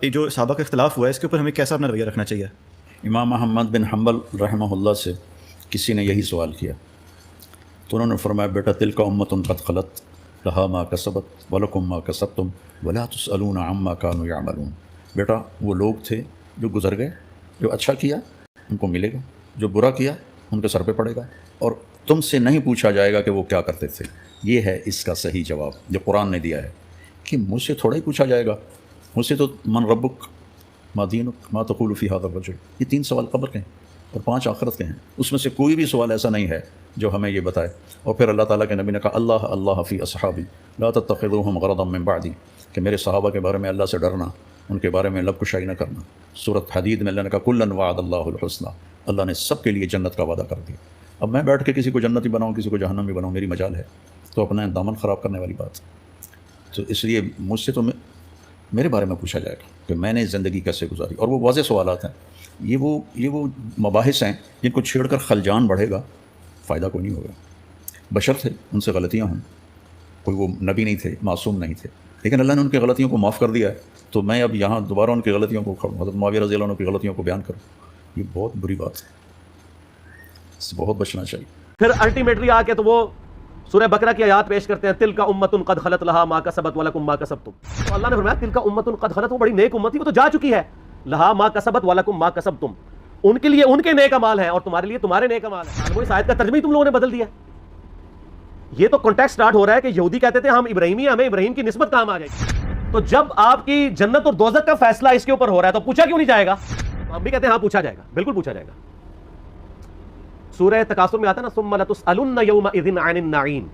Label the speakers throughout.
Speaker 1: یہ جو صحابہ کا اختلاف ہوا ہے اس کے اوپر ہمیں کیسا اپنا رویہ رکھنا چاہیے؟
Speaker 2: امام احمد بن حنبل رحمہ اللہ سے کسی نے یہی سوال کیا تو انہوں نے فرمایا بیٹا تلک امۃ قد خلت لہا ما کسبت ولکم ما کسبتم ولا تسألون عما کانوا یعملون۔ بیٹا وہ لوگ تھے جو گزر گئے، جو اچھا کیا ان کو ملے گا، جو برا کیا ان کے سر پہ پڑے گا، اور تم سے نہیں پوچھا جائے گا کہ وہ کیا کرتے تھے۔ یہ ہے اس کا صحیح جواب جو قرآن نے دیا ہے کہ مجھ سے تھوڑا ہی پوچھا جائے گا، مجھ سے تو من ربک ما دینک ما تقول فی ھذا الرجل، یہ 3 سوال قبر کے ہیں اور 5 آخرت کے ہیں، اس میں سے کوئی بھی سوال ایسا نہیں ہے جو ہمیں یہ بتائے۔ اور پھر اللہ تعالیٰ کے نبی نے کہا اللہ اللہ فی اصحابی لا تتخذوہم غرضا من بعدی، کہ میرے صحابہ کے بارے میں اللہ سے ڈرنا، ان کے بارے میں لب کشائی نہ کرنا۔ سورۃ حدید میں اللہ نے کہا کلا وعد اللہ الحسنی، اللہ نے سب کے لیے جنت کا وعدہ کر دیا۔ اب میں بیٹھ کے کسی کو جنتی بناؤں کسی کو جہنمی بناؤں میری مجال ہے، تو اپنا دامن خراب کرنے والی بات۔ تو اس لیے مجھ سے تو میرے بارے میں پوچھا جائے گا کہ میں نے زندگی کیسے گزاری، اور وہ واضح سوالات ہیں۔ یہ وہ مباحث ہیں جن کو چھیڑ کر خلجان بڑھے گا، فائدہ کوئی نہیں ہوگا۔ بشر تھے، ان سے غلطیاں ہوں، کوئی وہ نبی نہیں تھے، معصوم نہیں تھے، لیکن اللہ نے ان کی غلطیوں کو معاف کر دیا ہے۔ تو میں اب یہاں دوبارہ ان کی غلطیوں کو، حضرت معاویہ رضی اللہ عنہ کی غلطیوں کو بیان کروں، یہ بہت بری بات ہے، اس سے بہت بچنا چاہیے۔
Speaker 3: پھر الٹیمیٹلی آ کے تو وہ سورہ بقرہ کی آیات پیش کرتے ہیں تلک امۃ قد خلت لہا ما کسبت ولکم ما کسبتم۔ تو اللہ نے فرمایا تلک امۃ قد خلت، وہ بڑی نیک امت تھی، وہ تو جا چکی ہے، لہا ما کسبت ولکم ما کسبتم، ان کے لیے ان کے نیک اعمال ہیں اور تمہارے لیے تمہارے نیک اعمال ہیں۔ وہ اس آیت کا ترجمہ ہی تم لوگوں نے بدل دیا۔ یہ تو کانٹیکسٹ سٹارٹ ہو رہا ہے کہ یہودی کہتے تھے ہم ابراہیمی ہیں، ہمیں ابراہیم کی نسبت کام آ جائے گی۔ تو جب آپ کی جنت اور دوزخ کا فیصلہ اس کے اوپر ہو رہا ہے تو پوچھا کیوں نہیں جائے گا؟ ہم بھی کہتے ہیں ہاں پوچھا جائے گا، بالکل پوچھا جائے گا۔ سورہ تکاثر میں آتا ہے نا ثم لتسألن یومئذ عن النعیم،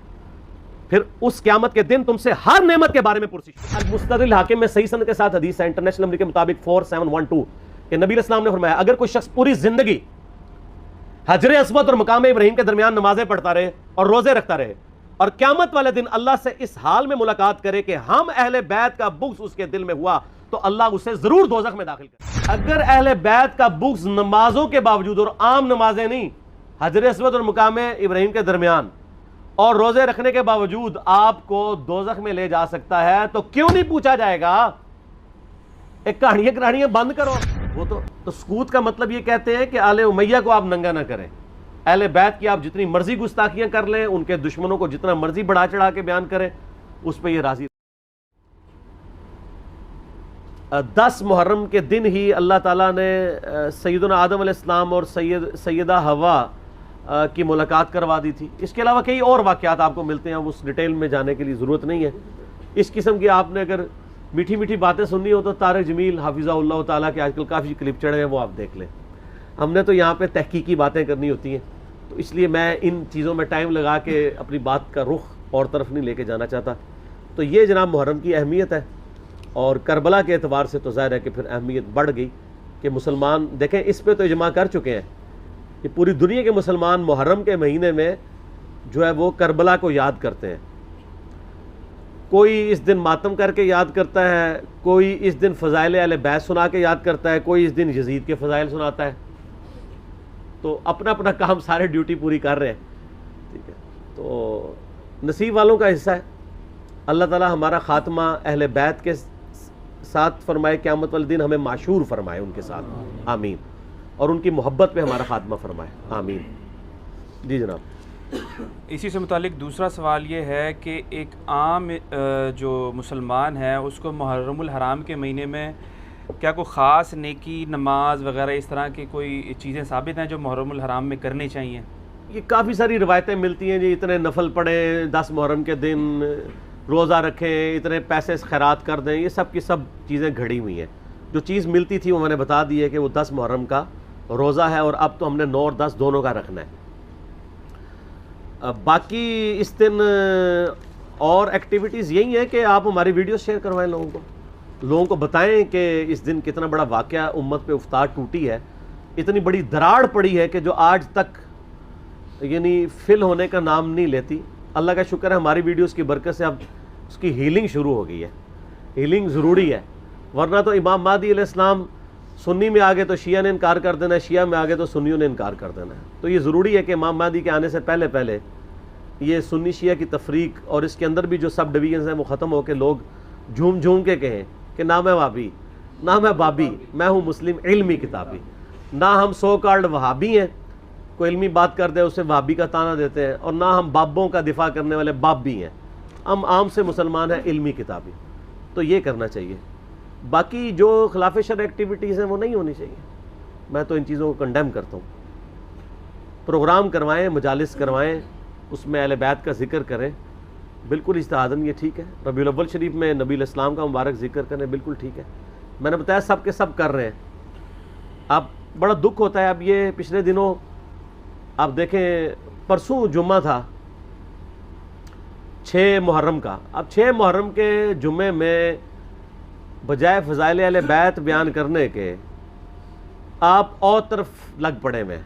Speaker 3: پھر اس قیامت کے دن تم سے ہر نعمت کے بارے میں پرسش۔ المستدرک الحاکم میں صحیح سند کے ساتھ حدیث ہے انٹرنیشنل نمبر کے مطابق 4712 کہ نبی علیہ السلام نے فرمایا اگر کوئی شخص پوری زندگی حجر اسود اور مقام ابراہیم کے درمیان نمازیں پڑھتا رہے اور روزے رکھتا رہے اور قیامت والے دن اللہ سے اس حال میں ملاقات کرے کہ ہم اہل بیت کا بغض اس کے دل میں ہوا تو اللہ اسے ضرور دوزخ میں داخل کرے۔ اگر اہل بیت کا بغض نمازوں کے باوجود، اور عام نمازیں نہیں، حجر اسود اور مقام ابراہیم کے درمیان اور روزے رکھنے کے باوجود آپ کو دوزخ میں لے جا سکتا ہے، تو کیوں نہیں پوچھا جائے گا؟ ایک کہانیاں بند کرو۔ وہ تو سکوت کا مطلب یہ کہتے ہیں کہ آل امیہ کو آپ ننگا نہ کریں، اہل بیت کی آپ جتنی مرضی گستاخیاں کر لیں، ان کے دشمنوں کو جتنا مرضی بڑھا چڑھا کے بیان کریں، اس پہ یہ راضی۔ 10 محرم کے دن ہی اللہ تعالیٰ نے سیدنا آدم علیہ السلام اور سیدہ حوا کی ملاقات کروا دی تھی۔ اس کے علاوہ کئی اور واقعات آپ کو ملتے ہیں، اس ڈیٹیل میں جانے کے لیے ضرورت نہیں ہے۔ اس قسم کی آپ نے اگر میٹھی میٹھی باتیں سننی ہو تو طارق جمیل حافظہ اللہ تعالیٰ کے آج کل کافی کلپ چڑھے ہیں، وہ آپ دیکھ لیں۔ ہم نے تو یہاں پہ تحقیقی باتیں کرنی ہوتی ہیں، تو اس لیے میں ان چیزوں میں ٹائم لگا کے اپنی بات کا رخ اور طرف نہیں لے کے جانا چاہتا۔ تو یہ جناب محرم کی اہمیت ہے، اور کربلا کے اعتبار سے تو ظاہر ہے کہ پھر اہمیت بڑھ گئی کہ مسلمان دیکھیں اس پہ تو اجماع کر چکے ہیں کہ پوری دنیا کے مسلمان محرم کے مہینے میں جو ہے وہ کربلا کو یاد کرتے ہیں۔ کوئی اس دن ماتم کر کے یاد کرتا ہے، کوئی اس دن فضائل اہل بیت سنا کے یاد کرتا ہے، کوئی اس دن یزید کے فضائل سناتا ہے۔ تو اپنا اپنا کام سارے ڈیوٹی پوری کر رہے ہیں، ٹھیک ہے۔ تو نصیب والوں کا حصہ ہے، اللہ تعالیٰ ہمارا خاتمہ اہل بیت کے ساتھ فرمائے، قیامت والے دن ہمیں معشور فرمائے ان کے ساتھ، آمین، اور ان کی محبت پہ ہمارا خاتمہ فرمائے، آمین۔ جی جناب۔
Speaker 4: اسی سے متعلق دوسرا سوال یہ ہے کہ ایک عام جو مسلمان ہے اس کو محرم الحرام کے مہینے میں کیا کوئی خاص نیکی، نماز وغیرہ اس طرح کی کوئی چیزیں ثابت ہیں جو محرم الحرام میں کرنی چاہیے؟
Speaker 3: یہ کافی ساری روایتیں ملتی ہیں جی، اتنے نفل پڑھیں 10 محرم کے دن، روزہ رکھیں، اتنے پیسے خیرات کر دیں، یہ سب کی سب چیزیں گھڑی ہوئی ہیں۔ جو چیز ملتی تھی وہ میں نے بتا دی ہے کہ وہ 10 محرم کا روزہ ہے، اور اب تو ہم نے 9 اور 10 دونوں کا رکھنا ہے۔ باقی اس دن اور ایکٹیویٹیز یہی ہیں کہ آپ ہماری ویڈیوز شیئر کروائیں، لوگوں کو بتائیں کہ اس دن کتنا بڑا واقعہ امت پہ افتاد ٹوٹی ہے، اتنی بڑی دراڑ پڑی ہے کہ جو آج تک یعنی فل ہونے کا نام نہیں لیتی۔ اللہ کا شکر ہے ہماری ویڈیوز کی برکت سے اب اس کی ہیلنگ شروع ہو گئی ہے۔ ہیلنگ ضروری ہے، ورنہ تو امام مہدی علیہ السلام سنی میں آگے تو شیعہ نے انکار کر دینا ہے، شیعہ میں آگے تو سنیوں نے انکار کر دینا ہے۔ تو یہ ضروری ہے کہ امام مہدی کے آنے سے پہلے پہلے یہ سنی شیعہ کی تفریق اور اس کے اندر بھی جو سب ڈویژنز ہیں وہ ختم ہو کے لوگ جھوم جھوم کے کہیں کہ نہ میں وہابی، نہ میں بابی، میں ہوں مسلم علمی کتابی. نہ ہم سو کالڈ وہابی ہیں، کوئی علمی بات کر دے اسے وہابی کا تانا دیتے ہیں، اور نہ ہم بابوں کا دفاع کرنے والے باب بھی ہیں. ہم عام سے مسلمان ہیں علمی کتابی. تو یہ کرنا چاہیے. باقی جو خلاف شرع ایکٹیویٹیز ہیں وہ نہیں ہونی چاہیے. میں تو ان چیزوں کو کنڈیم کرتا ہوں. پروگرام کروائیں، مجالس کروائیں، اس میں اہل بیت کا ذکر کریں، بالکل اجتہاداً یہ ٹھیک ہے. ربیع الاول شریف میں نبی علیہ السلام کا مبارک ذکر کریں، بالکل ٹھیک ہے. میں نے بتایا سب کے سب کر رہے ہیں. اب بڑا دکھ ہوتا ہے. اب یہ پچھلے دنوں آپ دیکھیں، پرسوں جمعہ تھا 6 محرم کا. اب 6 محرم کے جمعے میں بجائے فضائل اہل بیت بیان کرنے کے آپ اور طرف لگ پڑے میں.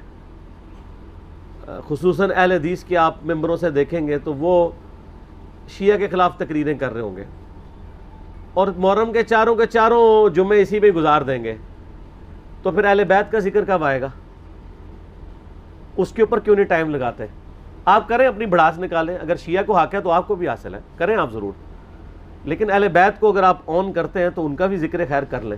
Speaker 3: خصوصاً اہل حدیث کی آپ ممبروں سے دیکھیں گے تو وہ شیعہ کے خلاف تقریریں کر رہے ہوں گے، اور محرم کے چاروں جمعے اسی پہ گزار دیں گے. تو پھر اہل بیت کا ذکر کب آئے گا؟ اس کے اوپر کیوں نہیں ٹائم لگاتے؟ آپ کریں، اپنی بڑھاس نکالیں. اگر شیعہ کو حق ہے تو آپ کو بھی حاصل ہے، کریں آپ ضرور. لیکن اہل بیت کو اگر آپ آن کرتے ہیں تو ان کا بھی ذکر خیر کر لیں.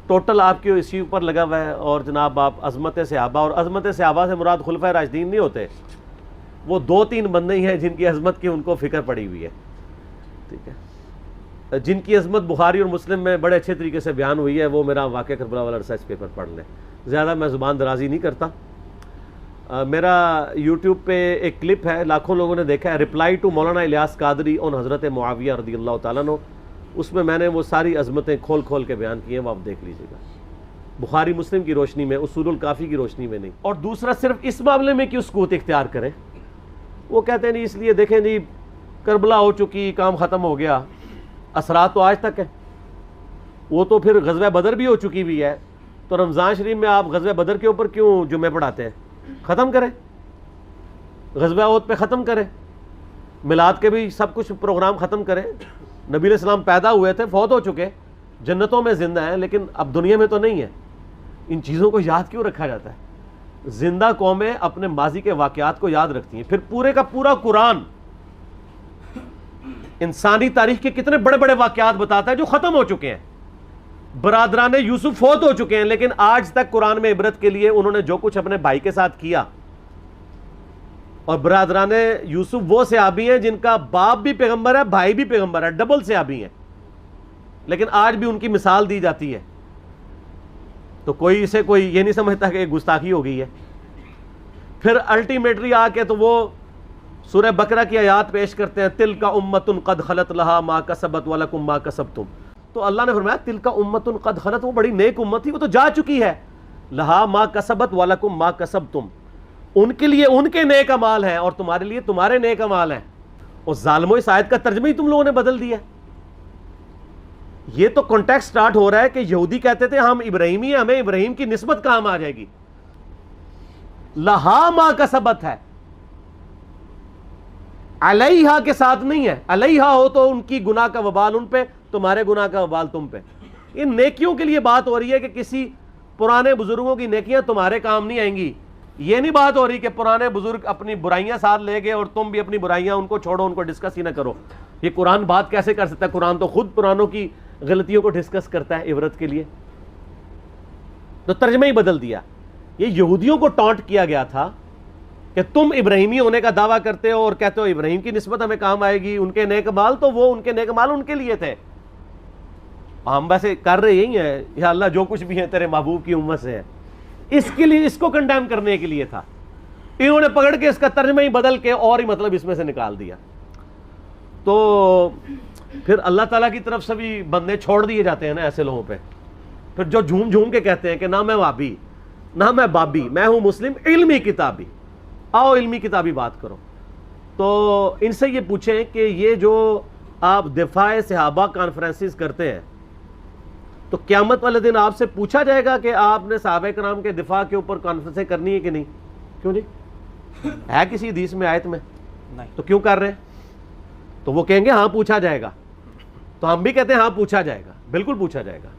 Speaker 3: ٹوٹل آپ کے اسی اوپر لگا ہوا ہے. اور جناب آپ عظمت صحابہ، اور عظمت صحابہ سے مراد خلفۂ راشدین نہیں ہوتے، وہ 2-3 بندے ہی ہیں جن کی عظمت کی ان کو فکر پڑی ہوئی ہے. ٹھیک ہے، جن کی عظمت بخاری اور مسلم میں بڑے اچھے طریقے سے بیان ہوئی ہے، وہ میرا واقعہ کربلا والا ریسرچ پیپر پڑھ لیں. زیادہ میں زبان درازی نہیں کرتا. میرا یوٹیوب پہ ایک کلپ ہے، لاکھوں لوگوں نے دیکھا ہے، رپلائی ٹو مولانا الیاس قادری اون حضرت معاویہ رضی اللہ تعالیٰ عنہ. اس میں نے وہ ساری عظمتیں کھول کے بیان کی ہیں، وہ آپ دیکھ لیجیے گا. بخاری مسلم کی روشنی میں، اصول الکافی کی روشنی میں نہیں. اور دوسرا، صرف اس معاملے میں کیوں سکوت اختیار کریں؟ وہ کہتے ہیں نہیں، اس لیے دیکھیں جی کربلا ہو چکی، کام ختم ہو گیا. اثرات تو آج تک ہیں. وہ تو پھر غزوہ بدر بھی ہو چکی ہوئی ہے، تو رمضان شریف میں آپ غزوہ بدر کے اوپر کیوں جمعے پڑھاتے ہیں؟ ختم کریں، غزوہ احد پہ ختم کریں. میلاد کے بھی سب کچھ پروگرام ختم کریں. نبی علیہ السلام پیدا ہوئے تھے، فوت ہو چکے، جنتوں میں زندہ ہیں، لیکن اب دنیا میں تو نہیں ہے. ان چیزوں کو یاد کیوں رکھا جاتا ہے؟ زندہ قومیں اپنے ماضی کے واقعات کو یاد رکھتی ہیں. پھر پورے کا پورا قرآن انسانی تاریخ کے کتنے بڑے بڑے واقعات بتاتا ہے جو ختم ہو چکے ہیں. برادران یوسف فوت ہو چکے ہیں، لیکن آج تک قرآن میں عبرت کے لیے انہوں نے جو کچھ اپنے بھائی کے ساتھ کیا. اور برادران یوسف وہ صحابی ہیں جن کا باپ بھی پیغمبر ہے، بھائی بھی پیغمبر ہے، ڈبل صحابی ہیں، لیکن آج بھی ان کی مثال دی جاتی ہے. تو کوئی اسے یہ نہیں سمجھتا کہ گستاخی ہو گئی ہے. پھر الٹیمیٹلی آ کے تو وہ سورہ بقرہ کی آیات پیش کرتے ہیں، تلک امۃ قد خلت لہا ما کسبت ولکم ما کسبتم. تو اللہ نے فرمایا تلک امۃ قد خلت، وہ بڑی نیک امت تھی، وہ تو جا چکی ہے. لہا ما کسبت ولکم ما کسبتم، ان کے لیے ان کے نیک اعمال ہیں اور تمہارے لیے تمہارے نیک اعمال ہیں. اور ظالموں، اس آیت کا ترجمہ ہی تم لوگوں نے بدل دیا. یہ تو کانٹیکسٹ سٹارٹ ہو رہا ہے کہ یہودی کہتے تھے ہم ابراہیمی ہیں، ہمیں ابراہیم کی نسبت کہاں آ جائے گی. لہا ما کسبت ہے، علیہا کے ساتھ نہیں ہے. علیہا ہو تو ان کی گناہ کا وبال ان پہ، تمہارے گناہ کا وبال تم پہ. ان نیکیوں کے لیے بات ہو رہی ہے کہ کسی پرانے بزرگوں کی نیکیاں تمہارے کام نہیں آئیں گی. یہ نہیں بات ہو رہی کہ پرانے بزرگ اپنی برائیاں ساتھ لے گئے اور تم بھی اپنی برائیاں ان کو چھوڑو، ان کو ڈسکس ہی نہ کرو. یہ قرآن بات کیسے کر سکتا ہے؟ قرآن تو خود پرانوں کی غلطیوں کو ڈسکس کرتا ہے عبرت کے لیے. تو ترجمہ ہی بدل دیا. یہ یہودیوں کو ٹانٹ کیا گیا تھا کہ تم ابراہیمی ہونے کا دعویٰ کرتے ہو اور کہتے ہو ابراہیم کی نسبت ہمیں کام آئے گی، ان کے نیک مال تو وہ ان کے نیک مال ان کے لیے تھے. ہم ویسے کر رہے یہی ہیں، یا اللہ جو کچھ بھی ہے تیرے محبوب کی امت سے ہے. اس کے لیے، اس کو کنڈیم کرنے کے لیے تھا. انہوں نے پکڑ کے اس کا ترجمہ ہی بدل کے اور ہی مطلب اس میں سے نکال دیا. تو پھر اللہ تعالیٰ کی طرف سے بھی بندے چھوڑ دیے جاتے ہیں نا ایسے لوگوں پہ. پھر جو جھوم جھوم کے کہتے ہیں کہ نہ میں وابی، نہ میں بابی، میں ہوں مسلم علمی کتابی. آؤ علمی کتابی بات کرو. تو ان سے یہ پوچھیں کہ یہ جو آپ دفاع صحابہ کانفرنسز کرتے ہیں، تو قیامت والے دن آپ سے پوچھا جائے گا کہ آپ نے صحابہ کرام کے دفاع کے اوپر کانفرنسیں کرنی ہے کہ نہیں؟ کیوں نہیں؟ ہے کسی حدیث میں، آیت میں؟
Speaker 4: نہیں.
Speaker 3: تو کیوں کر رہے ہیں؟ تو وہ کہیں گے ہاں پوچھا جائے گا. تو ہم بھی کہتے ہیں ہاں پوچھا جائے گا، بالکل پوچھا جائے گا.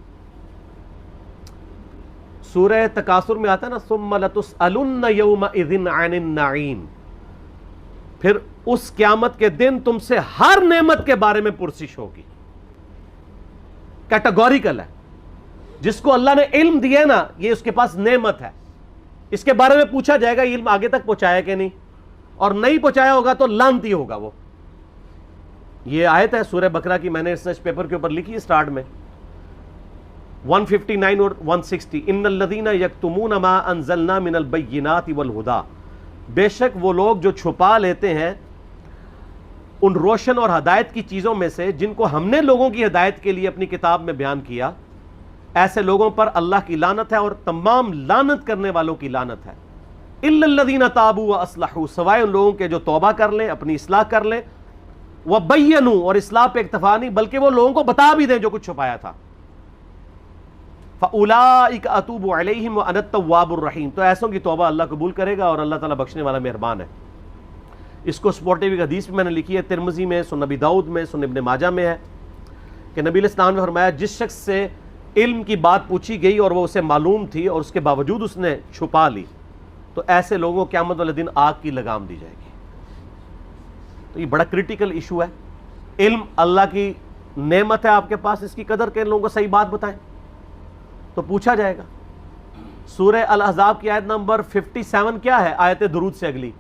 Speaker 3: سورہ تکاثر میں آتا ہے نا، ثم لتسألن یومئذ عن النعیم، پھر اس قیامت کے دن تم سے ہر نعمت کے بارے میں پرسش ہوگی. کیٹاگوریکل ہے. جس کو اللہ نے علم دیا ہے نا، یہ اس کے پاس نعمت ہے، اس کے بارے میں پوچھا جائے گا علم آگے تک پہنچایا کہ نہیں، اور نہیں پہنچایا ہوگا تو لعنتی ہوگا وہ۔ یہ آیت ہے سورہ بقرہ کی، میں نے ریسرچ پیپر کے اوپر لکھی اسٹارٹ میں 159 اور 160، ان الذین یکتمون ما انزلنا من البینات والہدی، بے شک وہ لوگ جو چھپا لیتے ہیں ان روشن اور ہدایت کی چیزوں میں سے جن کو ہم نے لوگوں کی ہدایت کے لیے اپنی کتاب میں بیان کیا، ایسے لوگوں پر اللہ کی لعنت ہے اور تمام لعنت کرنے والوں کی لعنت ہے۔ الا الذین تابوا واصلحوا، سوائے ان لوگوں کے جو توبہ کر لیں، اپنی اصلاح کر لیں، وبینوا، اور اصلاح پہ اکتفا نہیں بلکہ وہ لوگوں کو بتا بھی دیں جو کچھ چھپایا تھا، فاولئک اتوب علیہم وانا التواب الرحیم، تو ایسوں کی توبہ اللہ قبول کرے گا اور اللہ تعالیٰ بخشنے والا مہربان ہے۔ اس کو سپورٹیو ایک حدیث میں نے لکھی ہے، ترمذی میں، سنن نبی داؤد میں، سنن ابن ماجہ میں ہے کہ نبی علیہ السلام نے فرمایا جس شخص سے علم کی بات پوچھی گئی اور وہ اسے معلوم تھی اور اس کے باوجود اس نے چھپا لی، تو ایسے لوگوں کو قیامت والے دن آگ کی لگام دی جائے گی۔ تو یہ بڑا کریٹیکل ایشو ہے۔ علم اللہ کی نعمت ہے آپ کے پاس، اس کی قدر کے لوگوں کو صحیح بات بتائیں تو پوچھا جائے گا۔ سورہ الاحزاب کی آیت نمبر 57 کیا ہے؟ آیت درود سے اگلی،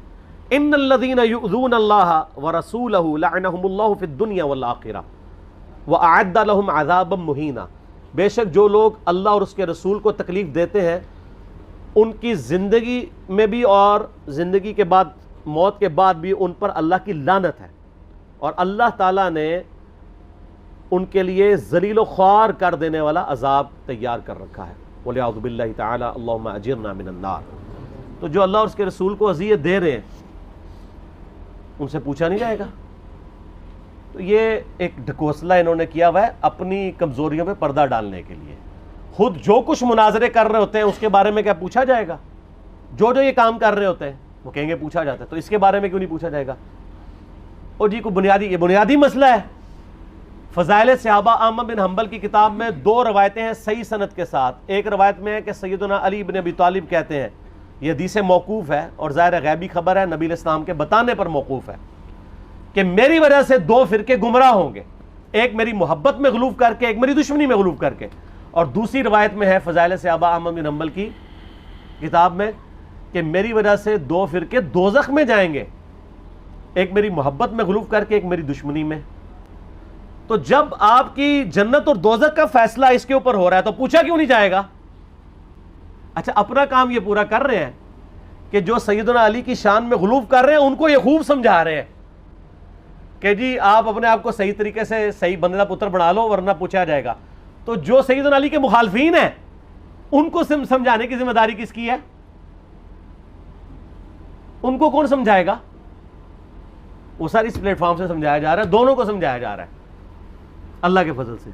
Speaker 3: ان الذین یؤذون اللہ ورسولہ لعنہم اللہ فی الدنیا والآخرہ واعد لہم عذابا مہینا، بے شک جو لوگ اللہ اور اس کے رسول کو تکلیف دیتے ہیں ان کی زندگی میں بھی اور زندگی کے بعد، موت کے بعد بھی ان پر اللہ کی لعنت ہے، اور اللہ تعالیٰ نے ان کے لیے ذلیل و خوار کر دینے والا عذاب تیار کر رکھا ہے۔ وَلِعَوْذُ بِاللَّهِ تَعَالَى اللہم اجرنا من النار۔ تو جو اللہ اور اس کے رسول کو اذیت دے رہے ہیں ان سے پوچھا نہیں جائے گا؟ تو یہ ایک ڈھکوسلا انہوں نے کیا ہوا ہے اپنی کمزوریوں پہ پردہ ڈالنے کے لیے۔ خود جو کچھ مناظرے کر رہے ہوتے ہیں اس کے بارے میں کیا پوچھا جائے گا؟ جو یہ کام کر رہے ہوتے ہیں وہ کہیں گے پوچھا جاتا ہے، تو اس کے بارے میں کیوں نہیں پوچھا جائے گا؟ اور جی کوئی یہ بنیادی مسئلہ ہے۔ فضائل صحابہ احمد بن حنبل کی کتاب میں 2 روایتیں ہیں صحیح سند کے ساتھ۔ ایک روایت میں ہے کہ سیدنا علی بن ابی طالب کہتے ہیں، یہ حدیث موقوف ہے اور ظاہر غیبی خبر ہے، نبی علیہ السلام کے بتانے پر موقوف ہے، کہ میری وجہ سے 2 فرقے گمراہ ہوں گے، ایک میری محبت میں غلوف کر کے، ایک میری دشمنی میں غلوف کر کے۔ اور دوسری روایت میں ہے فضائل صحابہ احمد بن حنبل کی کتاب میں کہ میری وجہ سے 2 فرقے دوزخ میں جائیں گے، ایک میری محبت میں غلوف کر کے، ایک میری دشمنی میں۔ تو جب آپ کی جنت اور دوزخ کا فیصلہ اس کے اوپر ہو رہا ہے تو پوچھا کیوں نہیں جائے گا؟ اچھا اپنا کام یہ پورا کر رہے ہیں کہ جو سیدنا علی کی شان میں غلوف کر رہے ہیں ان کو یہ خوب سمجھا رہے ہیں کہ جی آپ اپنے آپ کو صحیح طریقے سے صحیح بندے کا پتر بنا لو ورنہ پوچھا جائے گا۔ تو جو سیدنا علی کے مخالفین ہیں ان کو سمجھانے کی ذمہ داری کس کی ہے؟ ان کو کون سمجھائے گا؟ وہ ساری اس پلیٹ فارم سے سمجھایا جا رہا ہے، دونوں کو سمجھایا جا رہا ہے اللہ کے فضل سے۔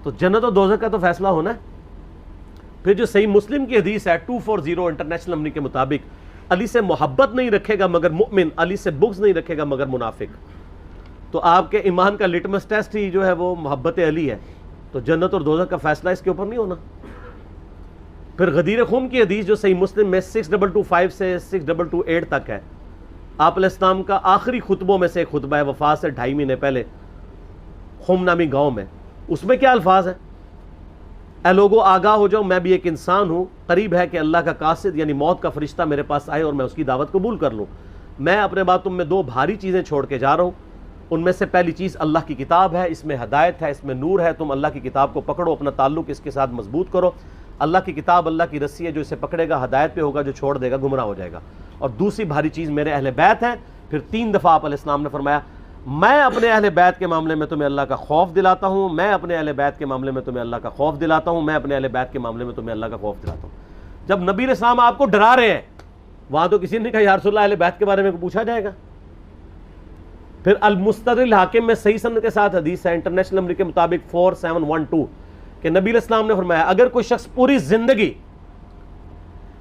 Speaker 3: تو جنت و دوزخ کا تو فیصلہ ہونا ہے۔ پھر جو صحیح مسلم کی حدیث ہے 240 انٹرنیشنل نمبر کے مطابق، علی سے محبت نہیں رکھے گا مگر مؤمن، علی سے بغض نہیں رکھے گا مگر منافق۔ تو آپ کے ایمان کا لٹمس ٹیسٹ ہی جو ہے وہ محبت علی ہے، تو جنت اور دوزخ کا فیصلہ اس کے اوپر نہیں ہونا۔ پھر غدیر خون کی حدیث جو صحیح مسلم میں 6225 سے 6228 تک ہے، آپ علیہ السلام کا آخری خطبوں میں سے ایک خطبہ ہے وفات سے 2.5 مہینے پہلے خم نامی گاؤں میں۔ اس میں کیا الفاظ ہیں؟ اے لوگو آگاہ ہو جاؤ، میں بھی ایک انسان ہوں، قریب ہے کہ اللہ کا قاصد یعنی موت کا فرشتہ میرے پاس آئے اور میں اس کی دعوت قبول کر لوں۔ میں اپنے بعد تم میں 2 بھاری چیزیں چھوڑ کے جا رہا ہوں، ان میں سے پہلی چیز اللہ کی کتاب ہے، اس میں ہدایت ہے، اس میں نور ہے، تم اللہ کی کتاب کو پکڑو، اپنا تعلق اس کے ساتھ مضبوط کرو۔ اللہ کی کتاب اللہ کی رسی ہے، جو اسے پکڑے گا ہدایت پہ ہوگا، جو چھوڑ دے گا گمراہ ہو جائے گا۔ اور دوسری بھاری چیز میرے اہل بیت ہیں۔ پھر 3 دفعہ آپ علیہ السلام نے فرمایا میں اپنے اہل بیت کے معاملے میں تمہیں اللہ کا خوف دلاتا ہوں، میں اپنے اہل بیت کے معاملے میں تمہیں اللہ کا خوف دلاتا ہوں، میں اپنے اہل بیت کے معاملے میں تمہیں اللہ کا خوف دلاتا ہوں۔ جب نبی علیہ السلام آپ کو ڈرا رہے ہیں وہاں تو کسی نے کہا یا رسول اللہ اہل بیت کے بارے میں پوچھا جائے گا؟ پھر المستدرک الحاکم میں صحیح سند کے ساتھ حدیث ہے انٹرنیشنل نمبر کے مطابق 4712 کہ نبی علیہ السلام نے فرمایا اگر کوئی شخص پوری زندگی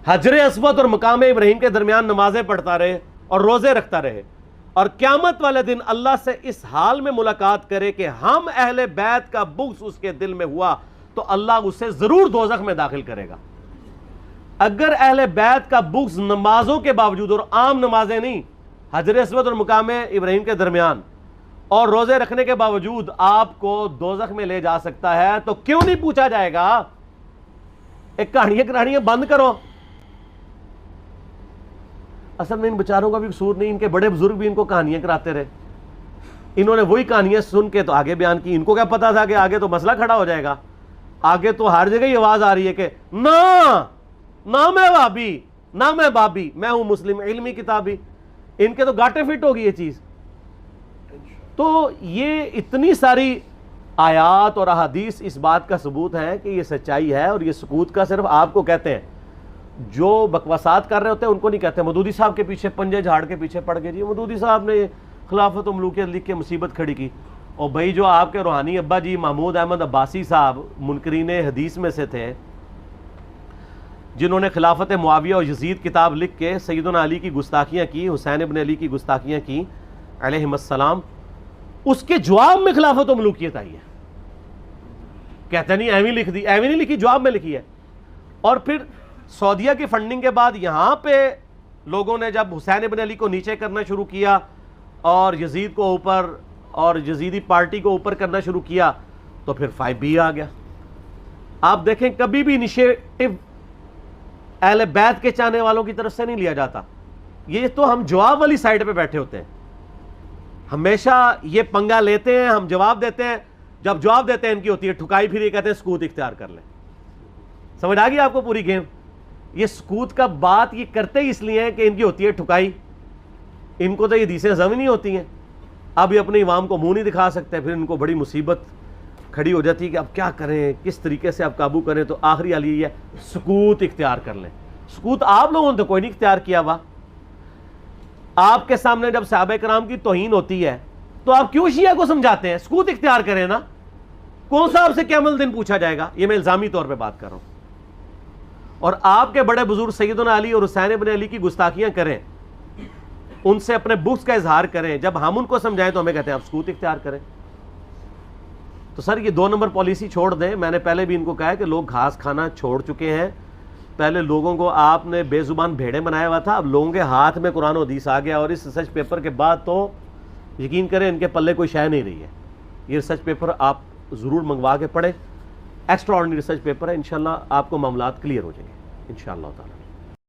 Speaker 3: حجر اسود اور مقام ابراہیم کے درمیان نمازیں پڑھتا رہے اور روزے رکھتا رہے اور قیامت والے دن اللہ سے اس حال میں ملاقات کرے کہ ہم اہل بیت کا بغض اس کے دل میں ہوا تو اللہ اسے ضرور دوزخ میں داخل کرے گا۔ اگر اہل بیت کا بغض نمازوں کے باوجود، اور عام نمازیں نہیں، حجر اسود اور مقام ابراہیم کے درمیان اور روزے رکھنے کے باوجود آپ کو دوزخ میں لے جا سکتا ہے، تو کیوں نہیں پوچھا جائے گا؟ ایک کہانیاں بند کرو۔ اصل میں ان بیچاروں کا بھی قصور نہیں، ان کے بڑے بزرگ بھی ان کو کہانیاں کراتے رہے، انہوں نے وہی کہانیاں سن کے تو آگے بیان کی۔ ان کو کیا پتا تھا کہ آگے تو مسئلہ کھڑا ہو جائے گا، آگے تو ہر جگہ ہی آواز آ رہی ہے کہ نہ میں وہابی، نہ میں بابی، میں ہوں مسلم علمی کتابی۔ ان کے تو گاٹے فٹ ہوگی یہ چیز۔ تو یہ اتنی ساری آیات اور احادیث اس بات کا ثبوت ہے کہ یہ سچائی ہے، اور یہ سکوت کا صرف آپ کو کہتے ہیں، جو بکواسات کر رہے ہوتے ہیں ان کو نہیں کہتے۔ مودودی صاحب کے پیچھے پنجے جھاڑ کے پیچھے پڑ گئے، جی مودودی صاحب نے خلافت و ملوکیت لکھ کے مصیبت کھڑی کی۔ اور بھائی جو آپ کے روحانی ابا جی محمود احمد عباسی صاحب منکرین حدیث میں سے تھے، جنہوں نے خلافت معاویہ اور یزید کتاب لکھ کے سیدنا علی کی گستاخیاں کی، حسین ابن علی کی گستاخیاں کی علیہم السلام، اس کے جواب میں خلافت و ملوکیت آئی ہے۔ کہتے نہیں ایویں لکھ دی، ایویں نہیں لکھی، جواب میں لکھی ہے۔ اور پھر سعودیہ کی فنڈنگ کے بعد یہاں پہ لوگوں نے جب حسین ابن علی کو نیچے کرنا شروع کیا اور یزید کو اوپر اور یزیدی پارٹی کو اوپر کرنا شروع کیا، تو پھر 5B آ گیا۔ آپ دیکھیں کبھی بھی انیشیٹو اہل بیت کے چاہنے والوں کی طرف سے نہیں لیا جاتا، یہ تو ہم جواب والی سائڈ پہ بیٹھے ہوتے ہیں، ہمیشہ یہ پنگا لیتے ہیں، ہم جواب دیتے ہیں، جب جواب دیتے ہیں ان کی ہوتی ہے ٹھکائی، پھر یہ کہتے ہیں سکوت اختیار کر لیں۔ سمجھ آ گئی آپ کو پوری گیم؟ یہ سکوت کا بات یہ کرتے ہی اس لیے ہیں کہ ان کی ہوتی ہے ٹھکائی، ان کو تو یہ حدیثیں ضمنی نہیں ہوتی ہیں، اب یہ اپنے عوام کو منہ نہیں دکھا سکتے، پھر ان کو بڑی مصیبت کھڑی ہو جاتی ہے کہ اب کیا کریں، کس طریقے سے اب قابو کریں، تو آخری حل یہ ہے سکوت اختیار کر لیں۔ سکوت آپ لوگوں نے تو کوئی نہیں اختیار کیا ہوا۔ آپ کے سامنے جب صحابہ کرام کی توہین ہوتی ہے تو آپ کیوں شیعہ کو سمجھاتے ہیں؟ سکوت اختیار کریں نا، کون سا آپ سے قیامت دن پوچھا جائے گا؟ یہ میں الزامی طور پہ بات کر رہا ہوں۔ اور آپ کے بڑے بزرگ سیدنا علی اور حسین ابن علی کی گستاخیاں کریں، ان سے اپنے بغض کا اظہار کریں، جب ہم ان کو سمجھائیں تو ہمیں کہتے ہیں آپ سکوت اختیار کریں۔ تو سر یہ 2 نمبر پالیسی چھوڑ دیں۔ میں نے پہلے بھی ان کو کہا ہے کہ لوگ گھاس کھانا چھوڑ چکے ہیں، پہلے لوگوں کو آپ نے بے زبان بھیڑے بنایا ہوا تھا، اب لوگوں کے ہاتھ میں قرآن و حدیث آ گیا، اور اس ریسرچ پیپر کے بعد تو یقین کریں ان کے پلے کوئی شے نہیں رہی ہے۔ یہ ریسرچ پیپر آپ ضرور منگوا کے پڑھیں، ایکسٹرا آرڈنری ریسرچ پیپر ہے، انشاءاللہ آپ کو معاملات کلیئر ہو جائیں گے انشاءاللہ تعالی۔